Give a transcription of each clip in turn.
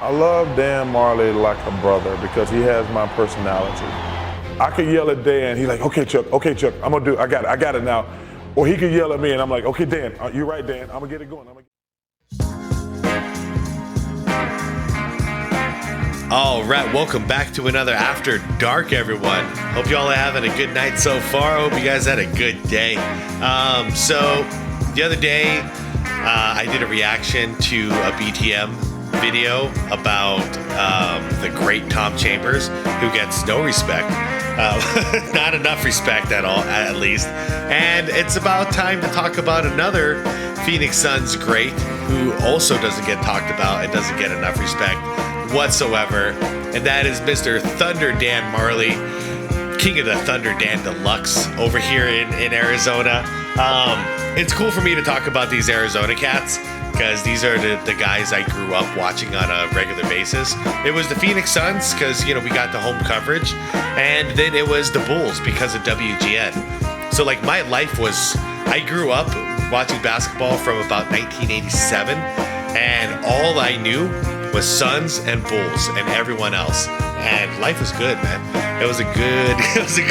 I love Dan Marley like a brother because he has my personality. I could yell at Dan, he's like, okay, Chuck, I'm gonna do it, I got it now. Or he could yell at me and I'm like, okay, Dan, you're right, Dan, I'm gonna get it going. All right, welcome back to another After Dark, everyone. Hope y'all are having a good night so far. Hope you guys had a good day. So the other day, I did a reaction to a BTM video about the great Tom Chambers, who gets no respect. Not enough respect at all, at least. And it's about time to talk about another Phoenix Suns great who also doesn't get talked about and doesn't get enough respect whatsoever, and that is Mr. Thunder Dan Marley, king of the Thunder Dan Deluxe over here in Arizona. It's cool for me to talk about these Arizona cats because these are the guys I grew up watching on a regular basis. It was the Phoenix Suns because, you know, we got the home coverage, and then it was the Bulls because of WGN. So like my life was, I grew up watching basketball from about 1987, and all I knew was Suns and Bulls and everyone else, and life was good, man. It was a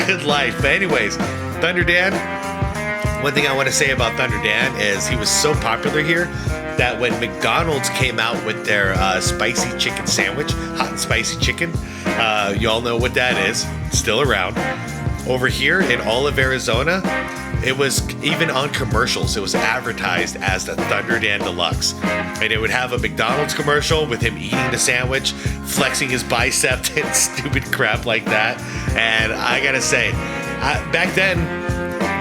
good life. But anyways, Thunder Dan, one thing I want to say about Thunder Dan is he was so popular here that when McDonald's came out with their spicy chicken sandwich, hot and spicy chicken, y'all know what that is, still around. Over here in all of Arizona, it was even on commercials, it was advertised as the Thunder Dan Deluxe. And it would have a McDonald's commercial with him eating the sandwich, flexing his bicep and stupid crap like that. And I gotta say, back then,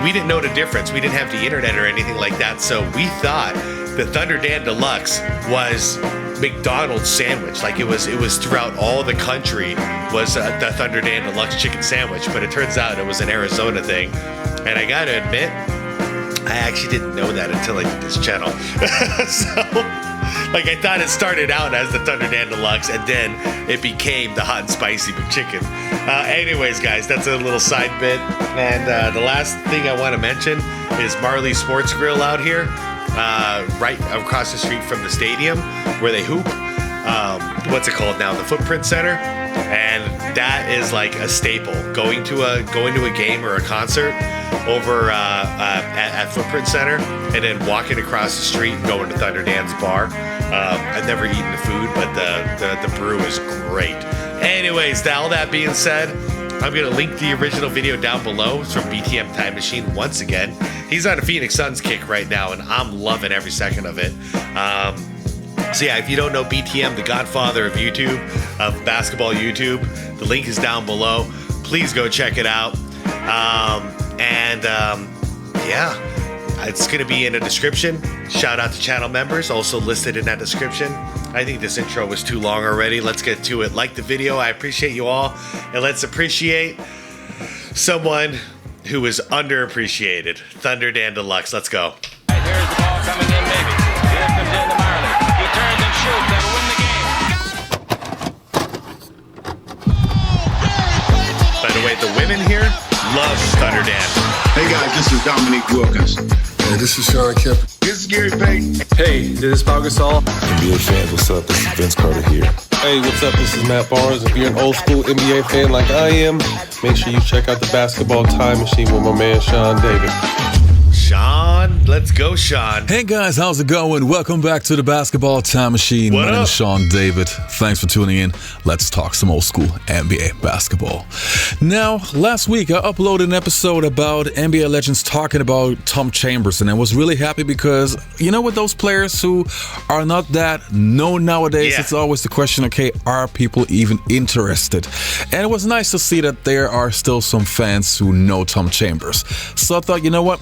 we didn't know the difference. We didn't have the internet or anything like that. So we thought the Thunder Dan Deluxe was McDonald's sandwich. Like it was throughout all the country was the Thunder Dan Deluxe chicken sandwich. But it turns out it was an Arizona thing. And I gotta admit, I actually didn't know that until I did this channel. So, like, I thought it started out as the Thunder Dan Deluxe, and then it became the hot and spicy McChicken. Anyways, guys, that's a little side bit. And the last thing I want to mention is Marley Sports Grill out here, right across the street from the stadium where they hoop. What's it called now? The Footprint Center. And that is like a staple. Going to a game or a concert over at Footprint Center, and then walking across the street and going to Thunder Dan's bar. I've never eaten the food, but the brew is great. Anyways, all that being said, I'm going to link the original video down below. It's from BTM Time Machine once again. He's on a Phoenix Suns kick right now, and I'm loving every second of it. So yeah, if you don't know BTM, the godfather of YouTube, of basketball YouTube, the link is down below. Please go check it out. Yeah, it's going to be in the description. Shout out to channel members, also listed in that description. I think this intro was too long already. Let's get to it. Like the video. I appreciate you all. And let's appreciate someone who is underappreciated. Thunder Dan Deluxe. Let's go. Here's the ball coming in, maybe. Here comes Dan Marley. He turns and shoots. That'll win the game. By the way, the women here love Thunder Dan. Hey guys, this is Dominique Wilkins. Hey, this is Shaun Kemp. This is Gary Payton. Hey, this is Pau Gasol. NBA fans, what's up? This is Vince Carter here. Hey, what's up? This is Matt Barnes. If you're an old school NBA fan like I am, make sure you check out the Basketball Time Machine with my man Sean David. Sean, let's go, Sean. Hey guys, how's it going? Welcome back to the Basketball Time Machine. What My up? name is Sean David. Thanks for tuning in. Let's talk some old school NBA basketball. Now, last week I uploaded an episode about NBA legends talking about Tom Chambers, and I was really happy because, you know, with those players who are not that known nowadays, Yeah. it's always the question, okay, are people even interested? And it was nice to see that there are still some fans who know Tom Chambers. So I thought, you know what?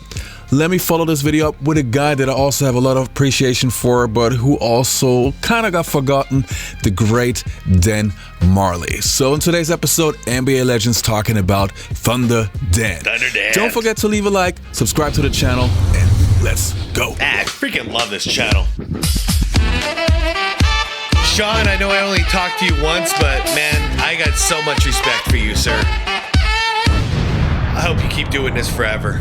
Let me follow this video up with a guy that I also have a lot of appreciation for, but who also kind of got forgotten, the great Dan Marley. So in today's episode, NBA legends talking about Thunder Dan. Thunder Dan. Don't forget to leave a like, subscribe to the channel, and let's go. I freaking love this channel. Sean, I know I only talked to you once, but man, I got so much respect for you, sir. I hope you keep doing this forever.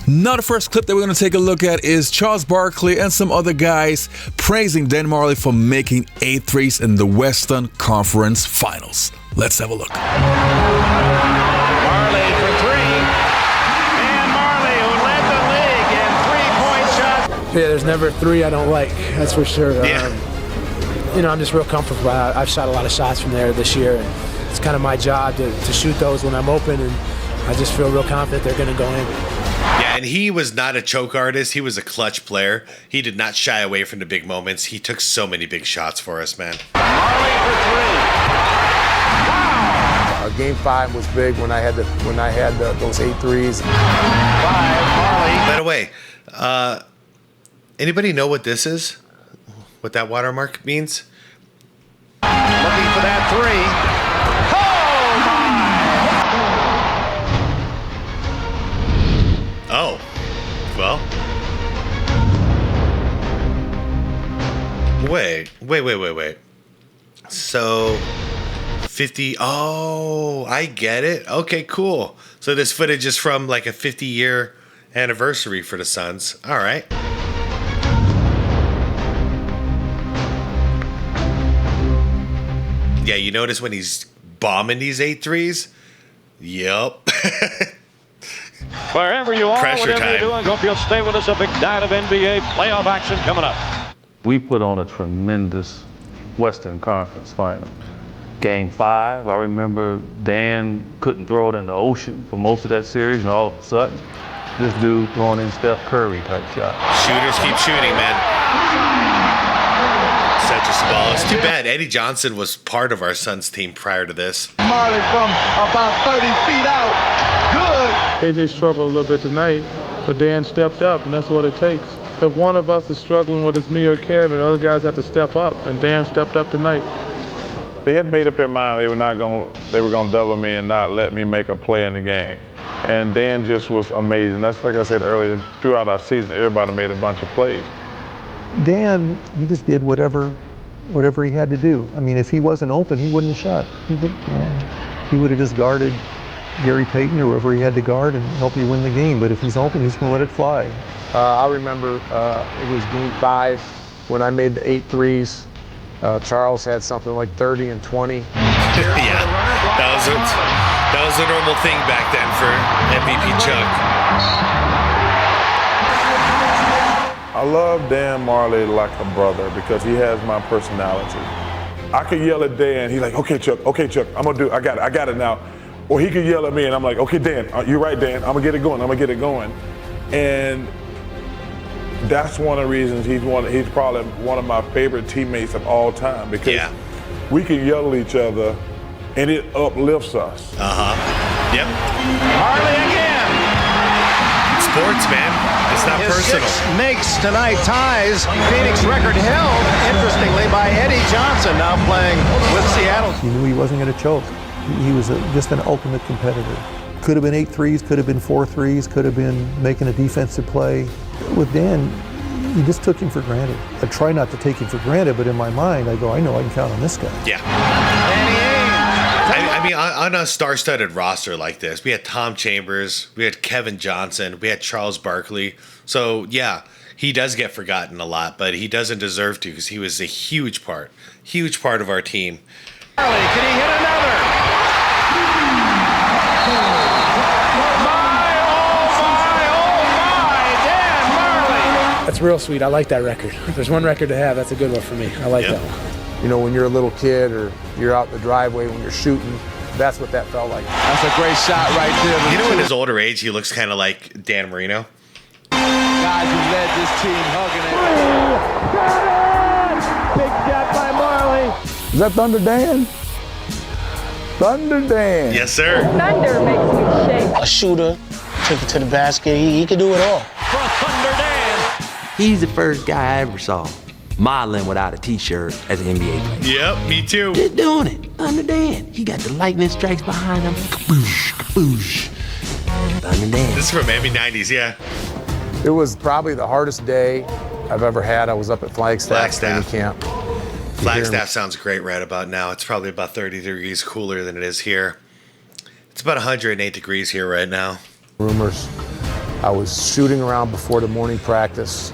Now the first clip that we're going to take a look at is Charles Barkley and some other guys praising Dan Majerle for making 8 threes in the Western Conference Finals. Let's have a look. Majerle for three. And Majerle, who led the league in three-point shots. Yeah, there's never a three I don't like, that's for sure. Yeah. I'm just real comfortable. I've shot a lot of shots from there this year, and it's kind of my job to shoot those when I'm open, and I just feel real confident they're going to go in. Yeah, and he was not a choke artist. He was a clutch player. He did not shy away from the big moments. He took so many big shots for us, man. Majerle for three. Wow. Game 5 was big when I had those 8 threes. 5, Majerle. By the way, anybody know what this is? What that watermark means? Looking for that three. Oh, well. Wait. So, 50, oh, I get it. Okay, cool. So this footage is from like a 50-year anniversary for the Suns. All right. Yeah, you notice when he's bombing these 8 threes? Yep. Wherever you are, Pressure whatever time. you're doing, hope you'll stay with us. A big night of NBA playoff action coming up. We put on a tremendous Western Conference final. Game 5, I remember Dan couldn't throw it in the ocean for most of that series, and all of a sudden, this dude throwing in Steph Curry type shot. Shooters keep shooting, man. Such a ball. It's too bad Eddie Johnson was part of our Suns team prior to this. Majerle from about 30 feet out. Good. AJ struggled a little bit tonight, but Dan stepped up, and that's what it takes. If one of us is struggling, whether it's me or Kevin, the other guys have to step up, and Dan stepped up tonight. They had made up their mind they were gonna double me and not let me make a play in the game. And Dan just was amazing. That's like I said earlier, throughout our season, everybody made a bunch of plays. Dan, he just did whatever he had to do. I mean, if he wasn't open, he wouldn't have shot. He would have just guarded Gary Payton or whoever he had to guard and help you win the game. But if he's open, he's gonna let it fly. I remember it was Game 5 when I made the 8 threes. Charles had something like 30 and 20. Yeah, that was a normal thing back then for MVP Chuck. I love Dan Majerle like a brother because he has my personality. I could yell at Dan, he's like, okay, Chuck, I'm gonna do it, I got it now. Or he could yell at me and I'm like, okay, Dan, you're right, Dan, I'm gonna get it going. And that's one of the reasons he's probably one of my favorite teammates of all time because we can yell at each other and it uplifts us. Yep. Majerle again. Sports, man. It's not His personal. 6 makes tonight ties Phoenix record held, interestingly, by Eddie Johnson, now playing with Seattle. He knew he wasn't going to choke. He was just an ultimate competitor. Could have been 8 threes, could have been 4 threes, could have been making a defensive play. With Dan, you just took him for granted. I try not to take him for granted, but in my mind, I go, I know I can count on this guy. Yeah. I mean, on a star-studded roster like this, we had Tom Chambers, we had Kevin Johnson, we had Charles Barkley. So, yeah, he does get forgotten a lot, but he doesn't deserve to because he was a huge part of our team. Majerle, can he hit another? Dan Majerle. That's real sweet. I like that record. If there's one record to have, that's a good one for me. I like that one. You know, when you're a little kid or you're out in the driveway when you're shooting, that's what that felt like. That's a great shot right there. You know, in his older age, he looks kind of like Dan Marino. Guys who led this team hugging it. Big shot by Majerle. Is that Thunder Dan? Thunder Dan. Yes, sir. Thunder makes me shake. A shooter, took it to the basket. He could do it all. For Thunder Dan. He's the first guy I ever saw modeling without a t-shirt as an NBA player. Yep, me too. Just doing it. Thunder Dan. He got the lightning strikes behind him. Kaboosh, kaboosh. Thunder Dan. This is from maybe 90s, yeah. It was probably the hardest day I've ever had. I was up at Flagstaff training camp. Flagstaff sounds great right about now. It's probably about 30 degrees cooler than it is here. It's about 108 degrees here right now. Rumors I was shooting around before the morning practice.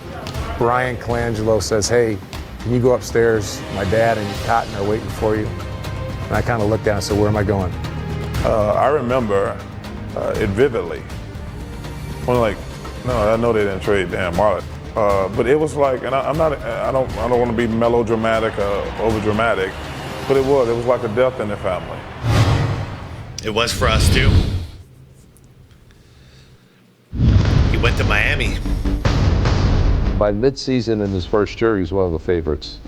Brian Colangelo says, hey, can you go upstairs? My dad and Cotton are waiting for you. And I kind of looked down and said, where am I going? I remember it vividly. When no, I know they didn't trade Dan Marley. But it was like, and I don't want to be melodramatic or overdramatic, but it was like a death in the family. It was for us too. He went to Miami. By midseason in his first year, he was one of the favorites.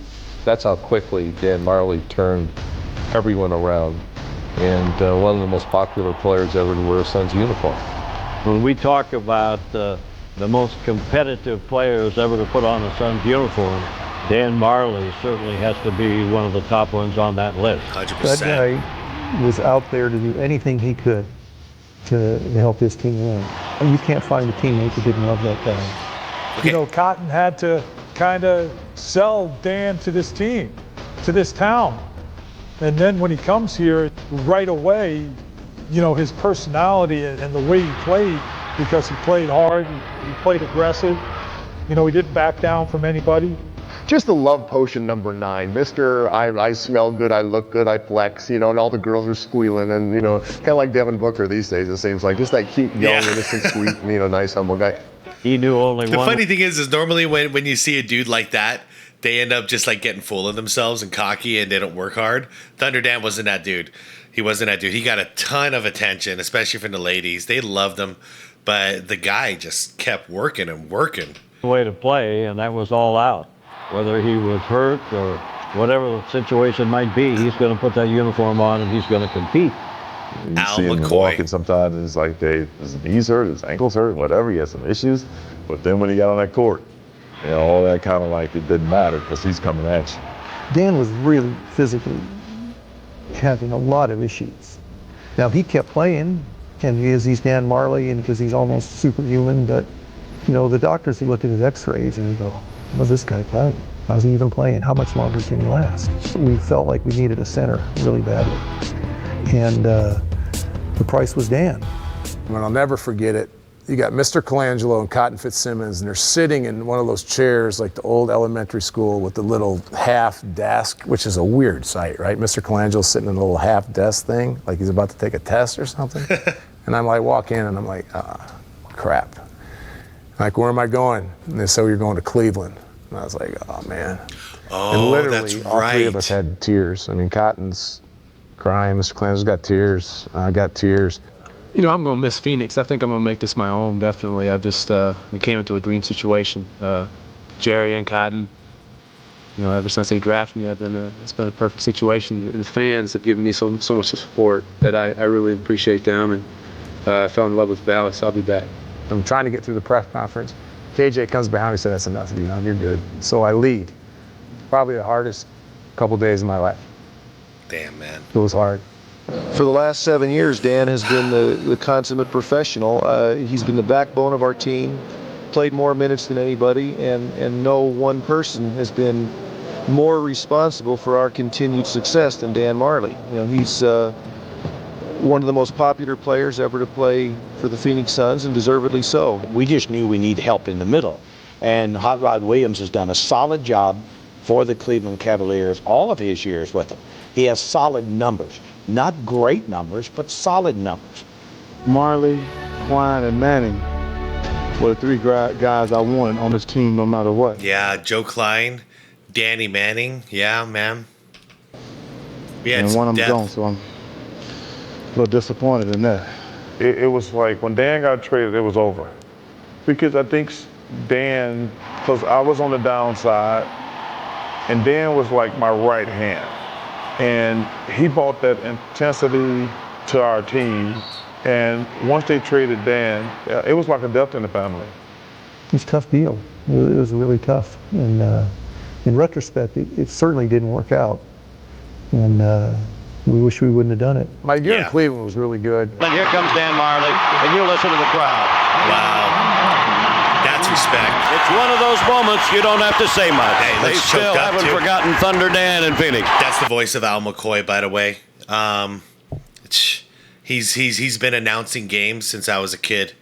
That's how quickly Dan Marley turned everyone around, and one of the most popular players ever to wear a Suns uniform. When we talk about the most competitive players ever to put on a Suns uniform, Dan Marley certainly has to be one of the top ones on that list. 100%. That guy was out there to do anything he could to help his team win. And you can't find a teammate that didn't love that guy. Okay. You know, Cotton had to kind of sell Dan to this team, to this town. And then when he comes here, right away, you know, his personality and the way he played, because he played hard, he played aggressive. You know, he didn't back down from anybody. Just the love potion number 9. Mr. I smell good, I look good, I flex, you know, and all the girls are squealing, and, you know, kind of like Devin Booker these days, it seems like. Just that cute, young, innocent, sweet, you know, nice, humble guy. He knew only The one. funny thing is normally when you see a dude like that, they end up just like getting full of themselves and cocky and they don't work hard. Thunder Dan wasn't that dude. He wasn't that dude. He got a ton of attention, especially from the ladies. They loved him, but the guy just kept working and working. Way to play, and that was all out. Whether he was hurt or whatever the situation might be, he's going to put that uniform on and he's going to compete. You see him walking sometimes, and it's like his knees hurt, his ankles hurt, whatever. He has some issues. But then when he got on that court, you know, all that kind of like, it didn't matter because he's coming at you. Dan was really physically having a lot of issues. Now, he kept playing, and because he's Dan Marley and because he's almost superhuman, but, you know, the doctors, he looked at his x-rays and they go, what's this guy playing? How's he even playing? How much longer can he last? We felt like we needed a center really badly. And the price was Dan. And I'll never forget it. You got Mr. Colangelo and Cotton Fitzsimmons, and they're sitting in one of those chairs like the old elementary school with the little half desk, which is a weird sight, right? Mr. Colangelo's sitting in a little half desk thing, like he's about to take a test or something. And I'm like, walk in and I'm like, crap. Like, where am I going? And they said, you're going to Cleveland. And I was like, oh man. Oh, and literally, that's all three of right. us had tears. I mean, Cotton's crying, Mr. Colangelo's got tears, I got tears. You know, I'm going to miss Phoenix. I think I'm going to make this my own, definitely. I've just we came into a dream situation. Jerry and Cotton, you know, ever since they drafted me, it's been a perfect situation. The fans have given me so much support that I really appreciate them, and I fell in love with Dallas. So I'll be back. I'm trying to get through the press conference. KJ comes behind me and said, that's enough, you're good. So I lead. Probably the hardest couple days of my life. Damn, man. It was hard. For the last 7 years, Dan has been the consummate professional. He's been the backbone of our team, played more minutes than anybody, and no one person has been more responsible for our continued success than Dan Marley. You know, he's one of the most popular players ever to play for the Phoenix Suns, and deservedly so. We just knew we need help in the middle, and Hot Rod Williams has done a solid job for the Cleveland Cavaliers all of his years with them. He has solid numbers. Not great numbers, but solid numbers. Marley, Klein, and Manning were the three guys I wanted on this team no matter what. Yeah, Joe Klein, Danny Manning. Yeah, man. We had And one of them depth. gone, so I'm a little disappointed in that. It was like when Dan got traded, it was over. Because I think Dan, because I was on the downside, and Dan was like my right hand. And he brought that intensity to our team. And once they traded Dan, it was like a death in the family. It was a tough deal. It was really tough. And in retrospect, it certainly didn't work out. And we wish we wouldn't have done it. My year in Cleveland was really good. And here comes Dan Marley, and you listen to the crowd. Wow. That's respect. It's one of those moments you don't have to say much. Hey, They let's still choke up, haven't too. forgotten Thunder Dan in Phoenix. That's the voice of Al McCoy, by the way. He's been announcing games since I was a kid.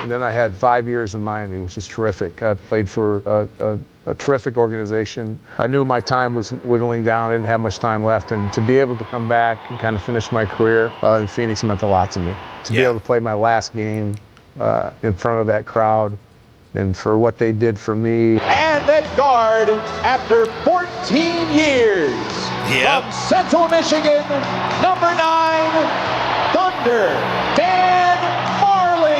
And then I had 5 years in Miami, which is terrific. I played for a terrific organization. I knew my time was whittling down. I didn't have much time left. And to be able to come back and kind of finish my career in Phoenix meant a lot to me. To be able to play my last game in front of that crowd, and for what they did for me. And that guard, after 14 years, from Central Michigan, number 9, Thunder, Dan Marley.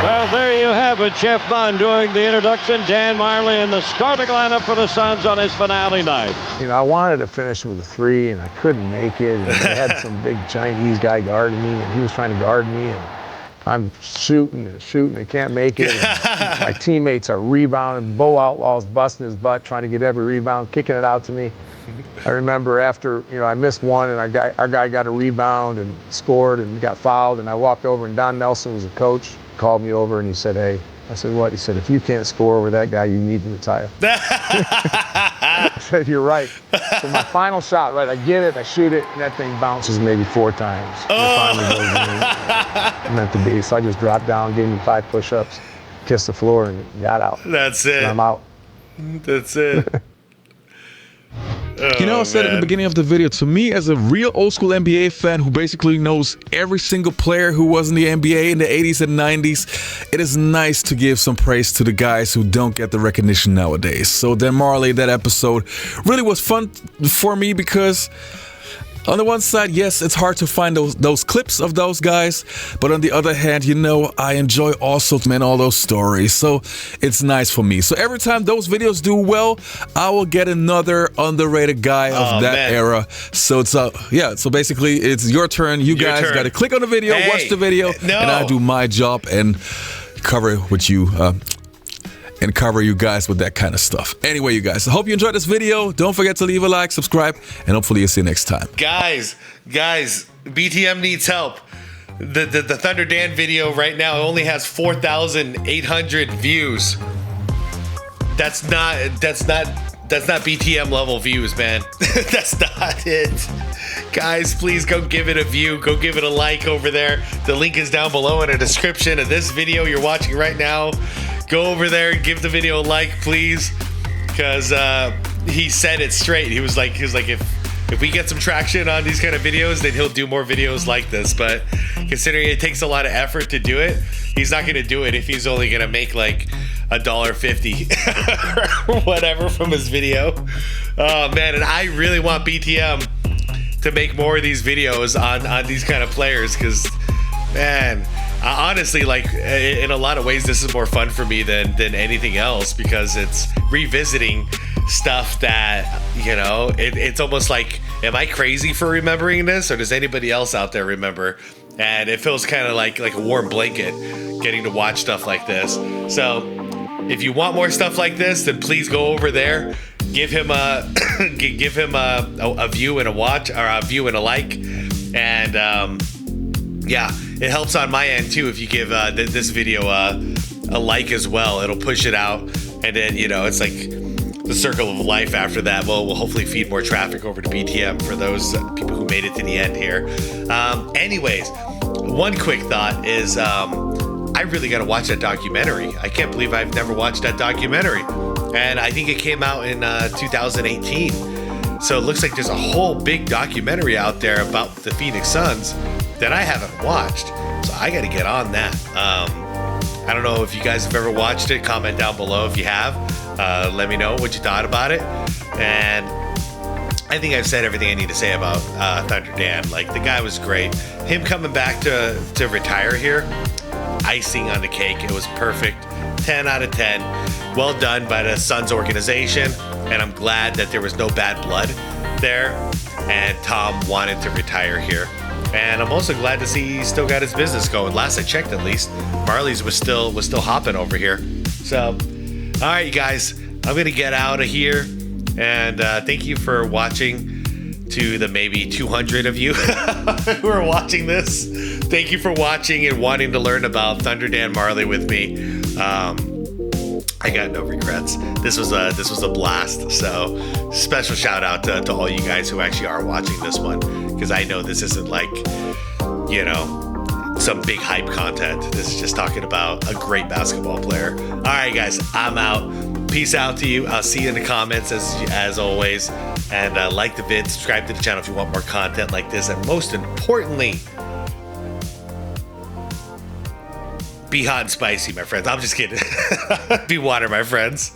Well, there you have it. Jeff Bond doing the introduction. Dan Marley in the starting lineup for the Suns on his finale night. You know, I wanted to finish with a 3, and I couldn't make it. And I had some big Chinese guy guarding me, and he was trying to guard me. And I'm shooting, I can't make it. My teammates are rebounding, Bo Outlaw's busting his butt, trying to get every rebound, kicking it out to me. I remember after, I missed one, and our guy got a rebound and scored and got fouled, and I walked over, and Don Nelson was the coach, called me over, and he said, "Hey," I said, "What?" He said, "If you can't score with that guy, you need to retire." I said, "You're right." So my final shot, right, I get it, I shoot it, and that thing bounces maybe 4 times. And it finally goes in. It meant to be. So I just dropped down, gave me 5 push-ups, kissed the floor, and got out. That's it. And I'm out. That's it. I said at the beginning of the video, to me as a real old school NBA fan who basically knows every single player who was in the NBA in the 80s and 90s, it is nice to give some praise to the guys who don't get the recognition nowadays. So Dan Marley, that episode really was fun for me because on the one side, yes, it's hard to find those clips of those guys, but on the other hand, I enjoy also all those stories, so it's nice for me. So every time those videos do well, I will get another underrated guy of that era. So it's so basically it's your turn. You guys got to click on the video, watch the video, and I do my job and cover it with you. And cover you guys with that kind of stuff. Anyway, you guys, I hope you enjoyed this video. Don't forget to leave a like, subscribe, and hopefully you'll see you next time. Guys, BTM needs help. The Thunder Dan video right now only has 4,800 views. That's not BTM level views, man. That's not it. Guys, please go give it a view. Go give it a like over there. The link is down below in the description of this video you're watching right now. Go over there and give the video a like, please, because he said it straight. He was like, if we get some traction on these kind of videos, then he'll do more videos like this. But considering it takes a lot of effort to do it, he's not going to do it if he's only going to make like $1.50 or whatever from his video. Oh man, and I really want BTM to make more of these videos on these kind of players, because man, honestly, like in a lot of ways, this is more fun for me than anything else, because it's revisiting stuff that, it's almost like, am I crazy for remembering this, or does anybody else out there remember? And it feels kind of like a warm blanket getting to watch stuff like this. So if you want more stuff like this, then please go over there, give him a view and a watch, or a view and a like, and yeah, it helps on my end too if you give this video a like as well. It'll push it out, and then it's like the circle of life after that. We'll hopefully feed more traffic over to BTM for those people who made it to the end here. Anyways, one quick thought is I really got to watch that documentary. I can't believe I've never watched that documentary, and I think it came out in 2018. So it looks like there's a whole big documentary out there about the Phoenix Suns that I haven't watched, so I got to get on that. I don't know if you guys have ever watched it. Comment down below if you have. Let me know what you thought about it. And I think I've said everything I need to say about Thunder Dan. Like, the guy was great. Him coming back to retire here, icing on the cake. It was perfect. 10 out of 10. Well done by the Suns organization, and I'm glad that there was no bad blood there, and Tom wanted to retire here. And I'm also glad to see he still got his business going. Last I checked, at least, Marley's was still hopping over here. So, all right, you guys, I'm gonna get out of here, and thank you for watching. To the maybe 200 of you who are watching this, thank you for watching and wanting to learn about Thunder Dan Marley with me. I got no regrets. This was a blast. So special shout out to all you guys who actually are watching this one, because I know this isn't like you know, some big hype content. This is just talking about a great basketball player. All right, guys, I'm out. Peace out to you. I'll see you in the comments as always. And like the vid, subscribe to the channel if you want more content like this. And most importantly, be hot and spicy, my friends. I'm just kidding. Be water, my friends.